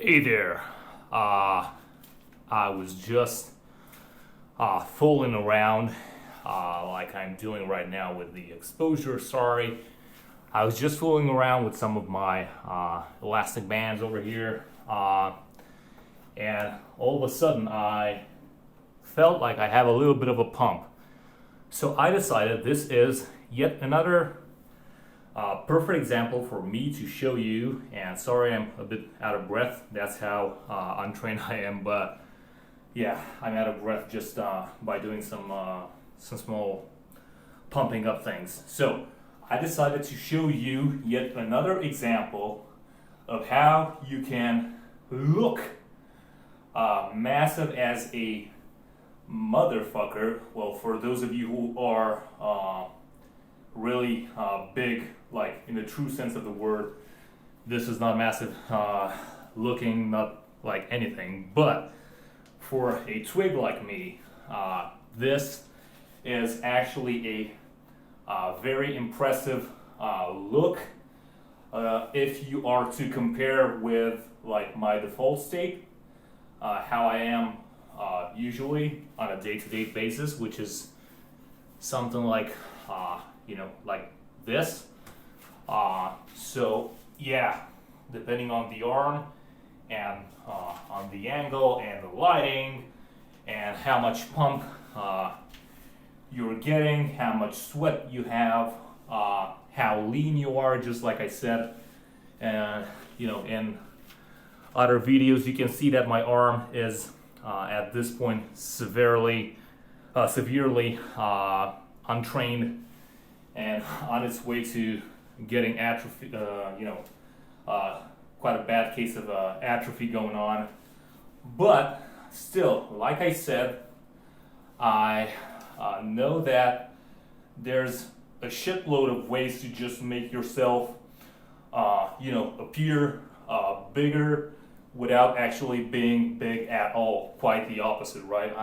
Hey there. I was just fooling around like I'm doing right now with the exposure. Sorry. I was just fooling around with some of my elastic bands over here. And all of a sudden I felt like I have a little bit of a pump. So I decided this is yet another perfect example for me to show you. And sorry, I'm a bit out of breath. That's how untrained I am. But yeah, I'm out of breath just by doing some small pumping up things. So I decided to show you yet another example of how you can look massive as a motherfucker. Well, for those of you who are really big, like in the true sense of the word, this is not massive looking, not like anything. But for a twig like me, this is actually a very impressive look. If you are to compare with like my default state, how I am usually on a day-to-day basis, which is something like like this. So yeah, depending on the arm and on the angle and the lighting and how much pump you're getting, how much sweat you have, how lean you are, just like I said, and in other videos you can see that my arm is at this point severely untrained and on its way to getting atrophy, quite a bad case of atrophy going on. But still, like I said, I know that there's a shitload of ways to just make yourself, appear bigger without actually being big at all. Quite the opposite, right?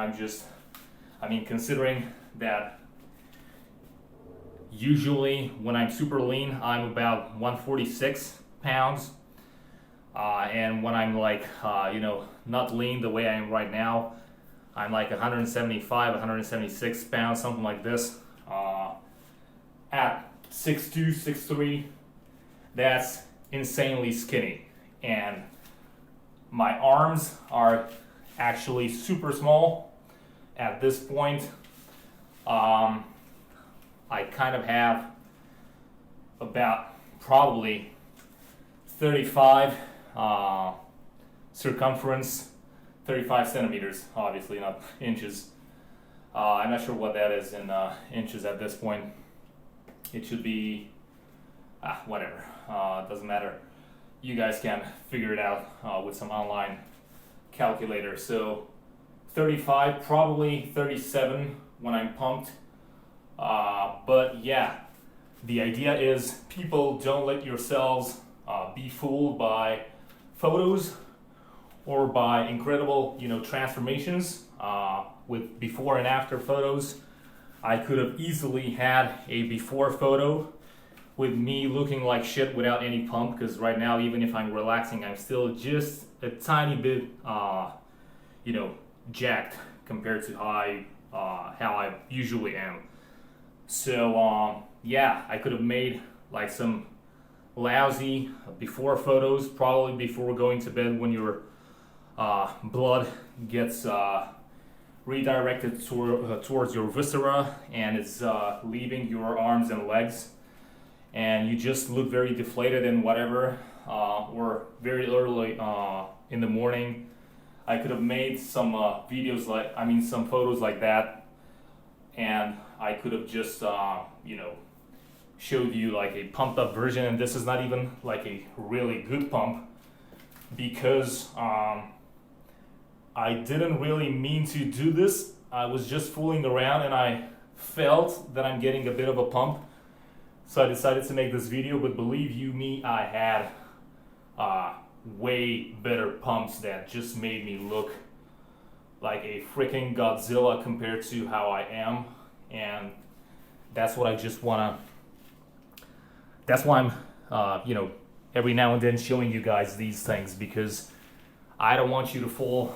Considering that usually when I'm super lean, I'm about 146 pounds. And when I'm like, not lean the way I am right now, I'm like 175, 176 pounds, something like this. At 6'2", 6'3", that's insanely skinny. And my arms are actually super small at this point. I kind of have about probably 35 circumference, 35 centimeters, obviously not inches. I'm not sure what that is in inches at this point. It should be, whatever, doesn't matter. You guys can figure it out with some online calculator. So 35, probably 37 when I'm pumped. But yeah, the idea is people don't let yourselves be fooled by photos or by incredible, transformations with before and after photos. I could have easily had a before photo with me looking like shit without any pump, because right now, even if I'm relaxing, I'm still just a tiny bit, jacked compared to how I usually am. So yeah, I could have made like some lousy before photos, probably before going to bed when your blood gets redirected towards your viscera and it's leaving your arms and legs, and you just look very deflated and whatever, or very early in the morning. I could have made some some photos like that, and I could have just showed you like a pumped up version. And this is not even like a really good pump, because I didn't really mean to do this. I was just fooling around and I felt that I'm getting a bit of a pump, so I decided to make this video. But believe you me, I had way better pumps that just made me look like a freaking Godzilla compared to how I am. And that's what I just wanna, that's why I'm every now and then showing you guys these things, because I don't want you to fall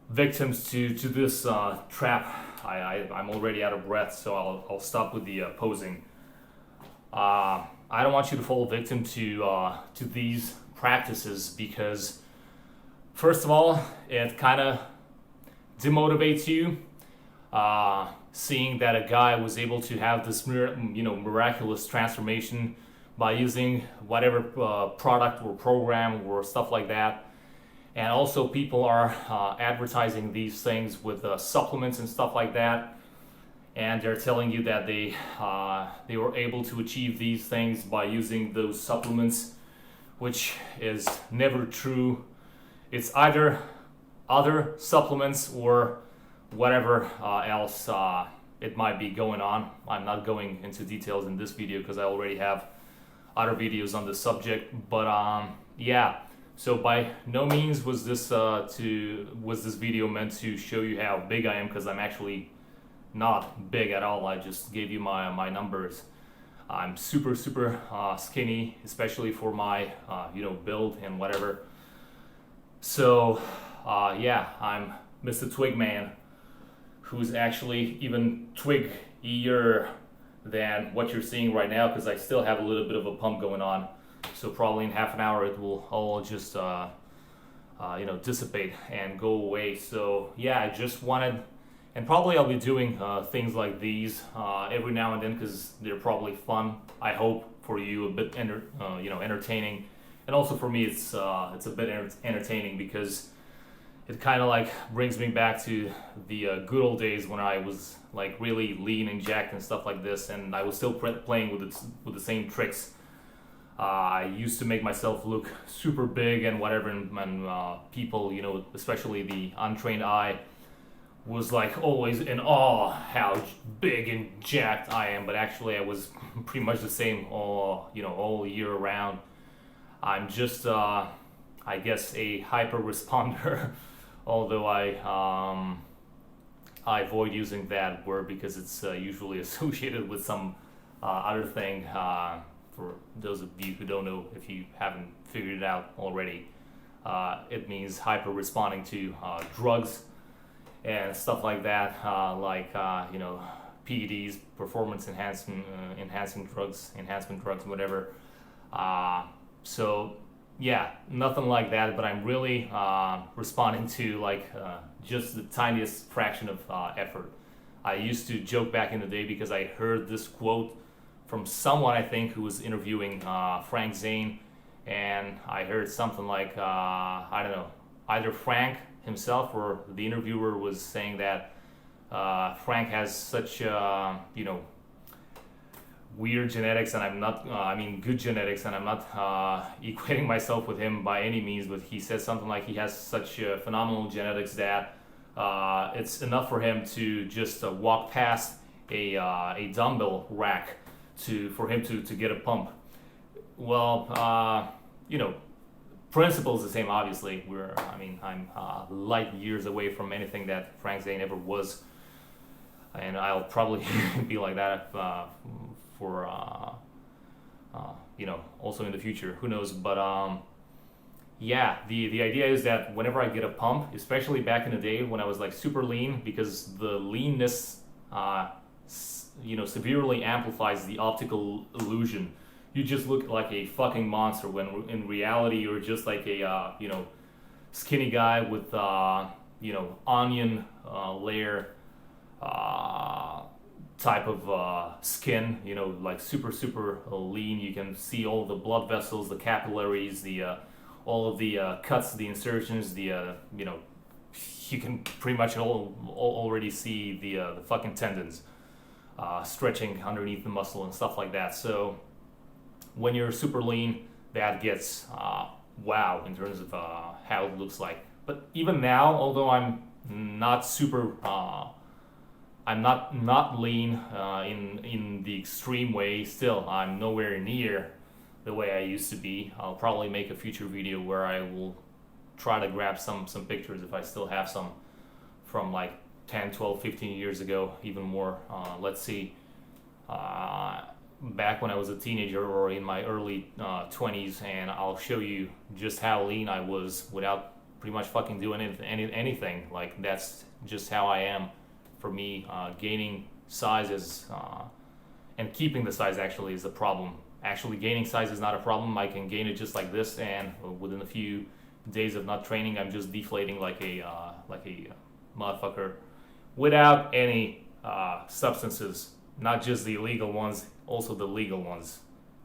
victims to this trap. I'm already out of breath, so I'll stop with the posing. I don't want you to fall victim to these practices, because first of all, it kind of demotivates you, seeing that a guy was able to have this miraculous transformation by using whatever product or program or stuff like that. And also people are advertising these things with supplements and stuff like that, and they're telling you that they were able to achieve these things by using those supplements, which is never true. It's either other supplements or whatever else it might be going on. I'm not going into details in this video because I already have other videos on the subject, but yeah. So by no means was this video meant to show you how big I am, because I'm actually not big at all. I just gave you my numbers. I'm super skinny, especially for my build and whatever. So yeah, I'm Mr. Twig Man, who's actually even twiggier than what you're seeing right now, because I still have a little bit of a pump going on. So probably in half an hour it will all just dissipate and go away. So yeah, I just wanted, and probably I'll be doing things like these every now and then, because they're probably fun. I hope for you, a bit entertaining, and also for me it's a bit entertaining, because it kind of like brings me back to the good old days when I was like really lean and jacked and stuff like this, and I was still playing with the same tricks. I used to make myself look super big and whatever, and people, especially the untrained eye, was like always in awe how big and jacked I am. But actually, I was pretty much the same all year around. I'm just, I guess, a hyper responder, although I avoid using that word because it's usually associated with some other thing. For those of you who don't know, if you haven't figured it out already, it means hyper responding to drugs and stuff like that, like PEDs, performance enhancement drugs, whatever. So yeah, nothing like that, but I'm really responding to like just the tiniest fraction of effort. I used to joke back in the day because I heard this quote from someone, I think, who was interviewing Frank Zane, and I heard something like, I don't know, either Frank himself or the interviewer was saying that Frank has such, weird genetics, and I'm not, good genetics, and I'm not equating myself with him by any means, but he said something like he has such phenomenal genetics that it's enough for him to just walk past a dumbbell rack for him to get a pump. Well, principle is the same, obviously. I'm light years away from anything that Frank Zane ever was, and I'll probably be like that for also in the future. Who knows? But yeah, the idea is that whenever I get a pump, especially back in the day when I was like super lean, because the leanness severely amplifies the optical illusion. You just look like a fucking monster when in reality you're just like a skinny guy with onion layer type of skin, like super lean. You can see all the blood vessels, the capillaries, the all of the cuts, the insertions, you can pretty much already see the fucking tendons stretching underneath the muscle and stuff like that. So when you're super lean, that gets wow in terms of how it looks like. But even now, although I'm not super, I'm not lean in the extreme way, still I'm nowhere near the way I used to be. I'll probably make a future video where I will try to grab some pictures if I still have some from like 10, 12, 15 years ago, even more. Let's see. back when I was a teenager or in my early 20s, and I'll show you just how lean I was without pretty much fucking doing anything. Like, that's just how I am. For me, gaining size is and keeping the size actually is a problem. Actually, gaining size is not a problem. I can gain it just like this, and within a few days of not training, I'm just deflating like a motherfucker without any substances. Not just the illegal ones, also the legal ones.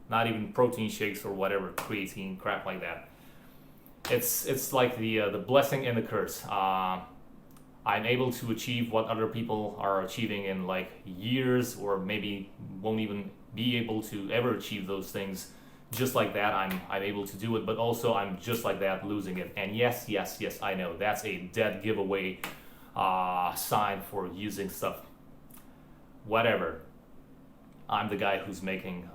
Not even protein shakes or whatever, creatine, crap like that. It's like the blessing and the curse. I'm able to achieve what other people are achieving in like years, or maybe won't even be able to ever achieve those things. Just like that, I'm able to do it, but also I'm just like that losing it. And yes, I know that's a dead giveaway sign for using stuff. Whatever. I'm the guy who's making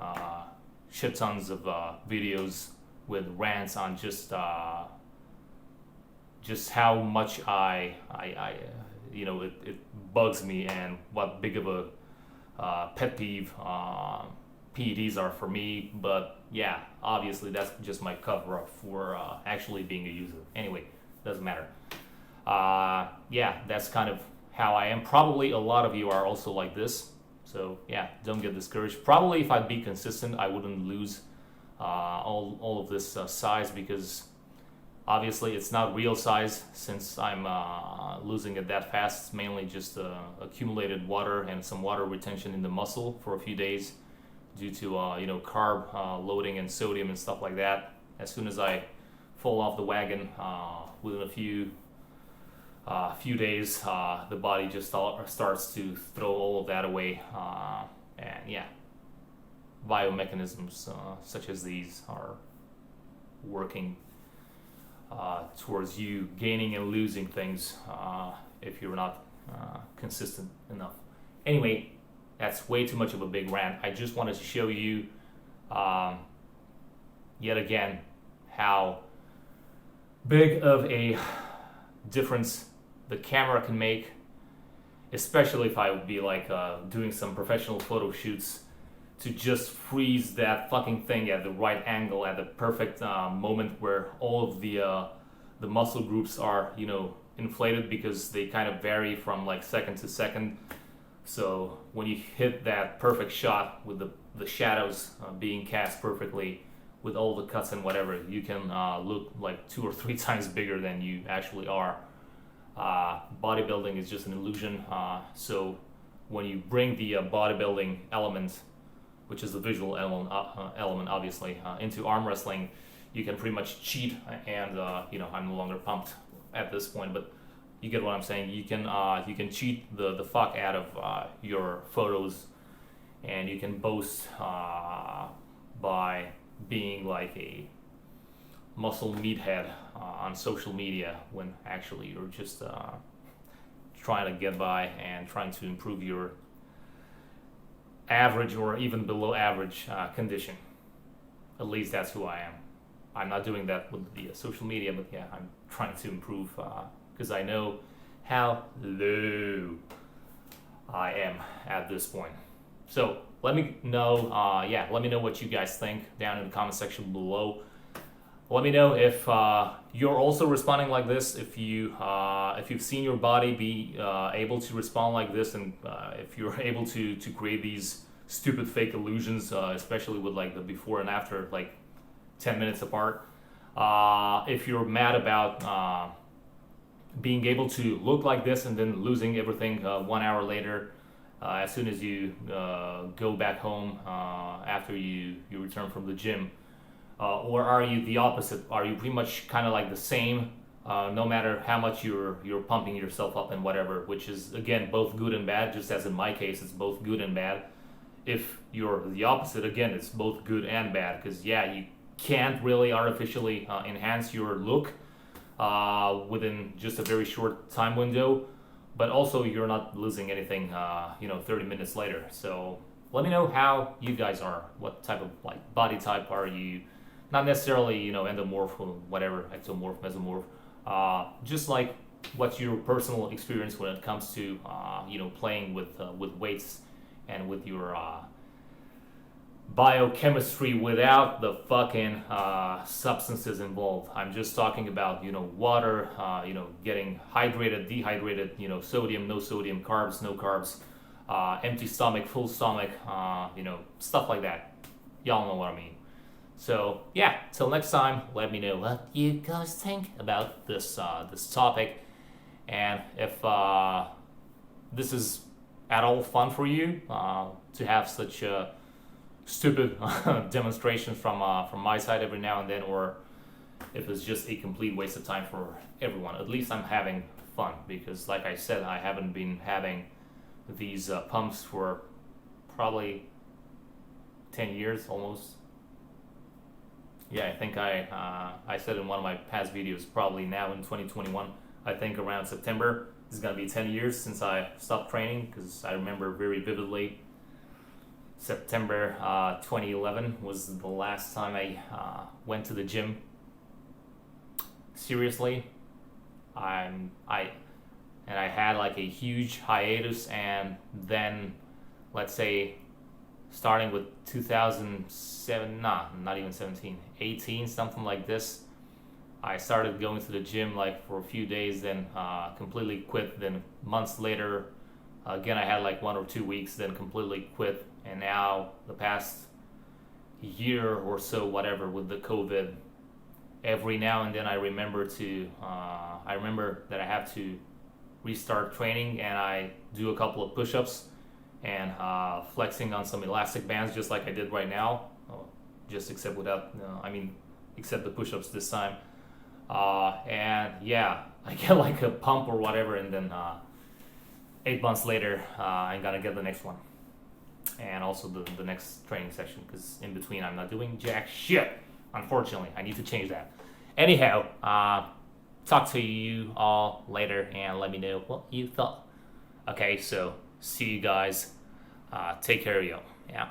shit tons of videos with rants on just how much I it bugs me, and what big of a pet peeve PEDs are for me. But yeah, obviously that's just my cover up for actually being a user. Anyway, doesn't matter. Yeah, that's kind of how I am. Probably a lot of you are also like this. So yeah, don't get discouraged. Probably if I'd be consistent, I wouldn't lose all of this size, because obviously it's not real size, since I'm losing it that fast. It's mainly just accumulated water and some water retention in the muscle for a few days due to carb loading and sodium and stuff like that. As soon as I fall off the wagon, within a few days, the body just starts to throw all of that away, and yeah, biomechanisms such as these are working towards you gaining and losing things if you're not consistent enough. Anyway, that's way too much of a big rant. I just wanted to show you yet again how big of a difference the camera can make, especially if I would be like doing some professional photo shoots, to just freeze that fucking thing at the right angle at the perfect moment where all of the muscle groups are inflated, because they kind of vary from like second to second. So when you hit that perfect shot with the shadows being cast perfectly with all the cuts and whatever, you can look like 2 or 3 times bigger than you actually are. Bodybuilding is just an illusion. So when you bring the bodybuilding element, which is the visual element obviously, into arm wrestling, you can pretty much cheat. And I'm no longer pumped at this point, but you get what I'm saying. You can cheat the fuck out of your photos, and you can boast by being like a muscle meathead on social media, when actually you're just trying to get by and trying to improve your average or even below average condition. At least that's who I am. I'm not doing that with the social media, but yeah, I'm trying to improve because I know how low I am at this point. So let me know, let me know what you guys think down in the comment section below. Let me know if you're also responding like this, if you've seen your body be able to respond like this, and if you're able to create these stupid fake illusions, especially with like the before and after, like 10 minutes apart. If you're mad about being able to look like this and then losing everything 1 hour later, as soon as you go back home after you return from the gym. Or are you the opposite? Are you pretty much kind of like the same, no matter how much you're pumping yourself up and whatever, which is again both good and bad, just as in my case it's both good and bad. If you're the opposite, again it's both good and bad, because yeah, you can't really artificially enhance your look within just a very short time window, but also you're not losing anything 30 minutes later. So let me know how you guys are. What type of like body type are you? Not necessarily endomorph or whatever, ectomorph, mesomorph, just like what's your personal experience when it comes to playing with weights and with your biochemistry without the fucking substances involved. I'm just talking about, water, getting hydrated, dehydrated, sodium, no sodium, carbs, no carbs, empty stomach, full stomach, stuff like that. Y'all know what I mean. So yeah, till next time, let me know what you guys think about this topic, and if this is at all fun for you to have such stupid demonstrations from my side every now and then, or if it's just a complete waste of time for everyone. At least I'm having fun, because like I said, I haven't been having these pumps for probably 10 years almost. Yeah, I think I said in one of my past videos, probably now in 2021, I think around September, it's gonna be 10 years since I stopped training, because I remember very vividly September 2011 was the last time I went to the gym. Seriously, I had like a huge hiatus, and then let's say starting with 2007, not even 17, 18, something like this, I started going to the gym like for a few days, then completely quit. Then months later, again I had like 1 or 2 weeks, then completely quit. And now the past year or so, whatever, with the COVID, every now and then I remember that I have to restart training, and I do a couple of push-ups and flexing on some elastic bands, just like I did right now, just except without, except the push-ups this time. And yeah, I get like a pump or whatever, and then 8 months later, I'm gonna get the next one, and also the next training session, because in between I'm not doing jack shit. Unfortunately, I need to change that. Anyhow, talk to you all later, and let me know what you thought. Okay, so see you guys. Take care of you. Yeah.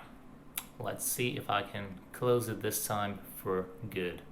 Let's see if I can close it this time for good.